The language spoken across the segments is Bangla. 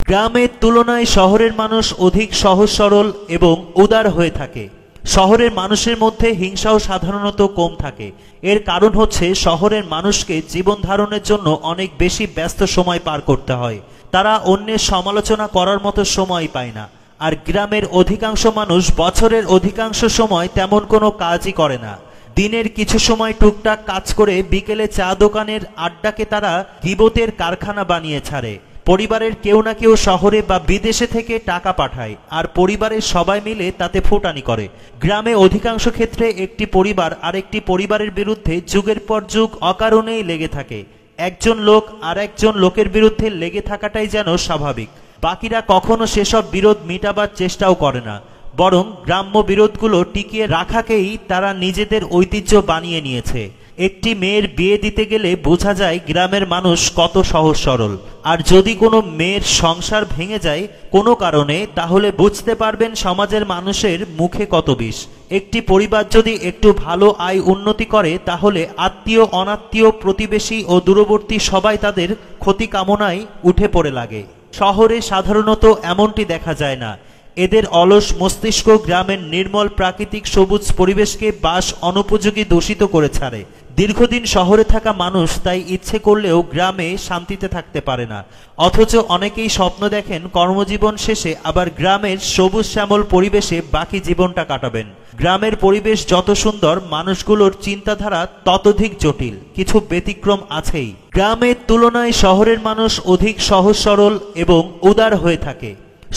গ্রামের তুলনায় শহরের মানুষ অধিক সহজ সরল এবং উদার হয়ে থাকে। শহরের মানুষের মধ্যে হিংসাও সাধারণত কম থাকে। এর কারণ হচ্ছে শহরের মানুষকে জীবন ধারণের জন্য অনেক বেশি ব্যস্ত সময় পার করতে হয়। তারা অন্যের সমালোচনা করার মতো সময় পায় না। আর গ্রামের অধিকাংশ মানুষ বছরের অধিকাংশ সময় তেমন কোনো কাজই করে না। দিনের কিছু সময় টুকটাক কাজ করে বিকেলে চা দোকানের আড্ডাকে তারা গীবতের কারখানা বানিয়ে ছাড়ে। পরিবারের কেউ না কেউ শহরে বা বিদেশে থেকে টাকা পাঠায়, আর পরিবারের সবাই মিলে তাতে ফুটানি করে। গ্রামে অধিকাংশ ক্ষেত্রে একটি পরিবার আরেকটি পরিবারের বিরুদ্ধে যুগের পর যুগ অকারণেই লেগে থাকে। একজন লোক আর একজন লোকের বিরুদ্ধে লেগে থাকাটাই যেন স্বাভাবিক। বাকিরা কখনো সেসব বিরোধ মিটাবার চেষ্টাও করে না, বরং গ্রাম্য বিরোধগুলো টিকিয়ে রাখাকেই তারা নিজেদের ঐতিহ্য বানিয়ে নিয়েছে। একটি মেয়ের বিয়ে দিতে গেলে বোঝা যায় গ্রামের মানুষ কত সহজ সরল। আর যদি কোনো মেয়ের সংসার ভেঙে যায় কোনো কারণে, তাহলে বুঝতে পারবেন সমাজের মানুষের মুখে কত বিষ। একটি পরিবার যদি একটু ভালো আয় উন্নতি করে, তাহলে আত্মীয় অনাত্মীয় প্রতিবেশী ও দূরবর্তী সবাই তাদের ক্ষতি কামনায় উঠে পড়ে লাগে। শহরে সাধারণত এমনটি দেখা যায় না। এদের অলস মস্তিষ্ক গ্রামের নির্মল প্রাকৃতিক সবুজ পরিবেশকে বাস অনুপযোগী দূষিত করে ছাড়ে। দীর্ঘদিন শহরে থাকা মানুষ তাই ইচ্ছে করলেও গ্রামে শান্তিতে থাকতে পারে না। অথচ অনেকেই স্বপ্ন দেখেন কর্মজীবন শেষে আবার গ্রামের সবুজ শ্যামল পরিবেশে বাকি জীবনটা কাটাবেন। গ্রামের পরিবেশ যত সুন্দর, মানুষগুলোর চিন্তাধারা ততোধিক জটিল। কিছু ব্যতিক্রম আছেই। গ্রামের তুলনায় শহরের মানুষ অধিক সহজ সরল এবং উদার হয়ে থাকে।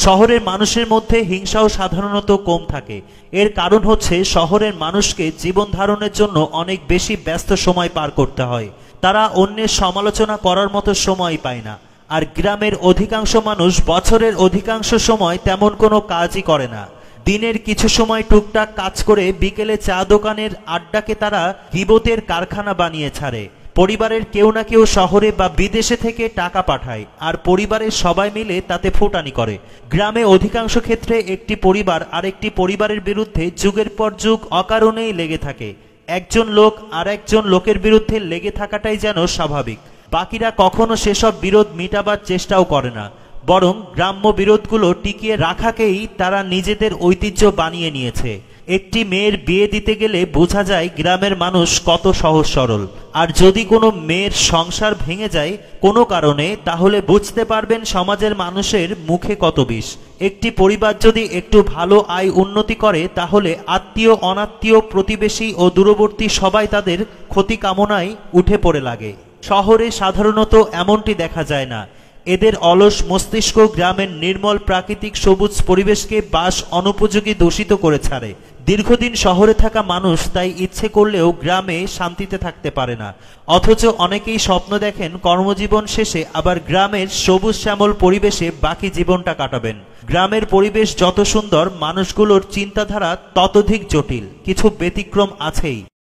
শহরের মানুষের মধ্যে হিংসাও সাধারণত কম থাকে। এর কারণ হচ্ছে শহরের মানুষকে জীবন ধারণের জন্য অনেক বেশি ব্যস্ত সময় পার করতে হয়। তারা অন্যের সমালোচনা করার মতো সময় পায় না। আর গ্রামের অধিকাংশ মানুষ বছরের অধিকাংশ সময় তেমন কোনো কাজই করে না। দিনের কিছু সময় টুকটাক কাজ করে বিকেলে চা দোকানের আড্ডাকে তারা গীবতের কারখানা বানিয়ে ছাড়ে। পরিবারের কেউ না কেউ শহরে বা বিদেশে থেকে টাকা পাঠায়, আর পরিবারের সবাই মিলে তাতে ফুটানি করে। গ্রামে অধিকাংশ ক্ষেত্রে একটি পরিবার আরেকটি পরিবারের বিরুদ্ধে যুগের পর যুগ অকারণেই লেগে থাকে। একজন লোক আর একজন লোকের বিরুদ্ধে লেগে থাকাটাই যেন স্বাভাবিক। বাকিরা কখনো সেসব বিরোধ মিটাবার চেষ্টাও করে না, বরং গ্রাম্য বিরোধগুলো টিকিয়ে রাখাকেই তারা নিজেদের ঐতিহ্য বানিয়ে নিয়েছে। একটি মেয়ের বিয়ে দিতে গেলে বোঝা যায় গ্রামের মানুষ কত সহজ সরল। আর যদি কোনো মেয়ের সংসার ভেঙে যায় কোনো কারণে, তাহলে বুঝতে পারবেন সমাজের মানুষের মুখে কত বিষ। একটি পরিবার যদি একটু ভালো আয় উন্নতি করে, তাহলে আত্মীয় অনাত্মীয় প্রতিবেশী ও দূরবর্তী সবাই তাদের ক্ষতি কামনায় উঠে পড়ে লাগে। শহরে সাধারণত এমনটি দেখা যায় না। এদের অলস মস্তিষ্ক গ্রামের নির্মল প্রাকৃতিক সবুজ পরিবেশকে বাস অনুপযোগী দূষিত করে ছাড়ে। দীর্ঘদিন শহরে থাকা মানুষ তাই ইচ্ছে করলেও গ্রামে শান্তিতে থাকতে পারে না। অথচ অনেকেই স্বপ্ন দেখেন কর্মজীবন শেষে আবার গ্রামের সবুজ শ্যামল পরিবেশে বাকি জীবনটা কাটাবেন। গ্রামের পরিবেশ যত সুন্দর, মানুষগুলোর চিন্তাধারা ততোধিক জটিল। কিছু ব্যতিক্রম আছেই।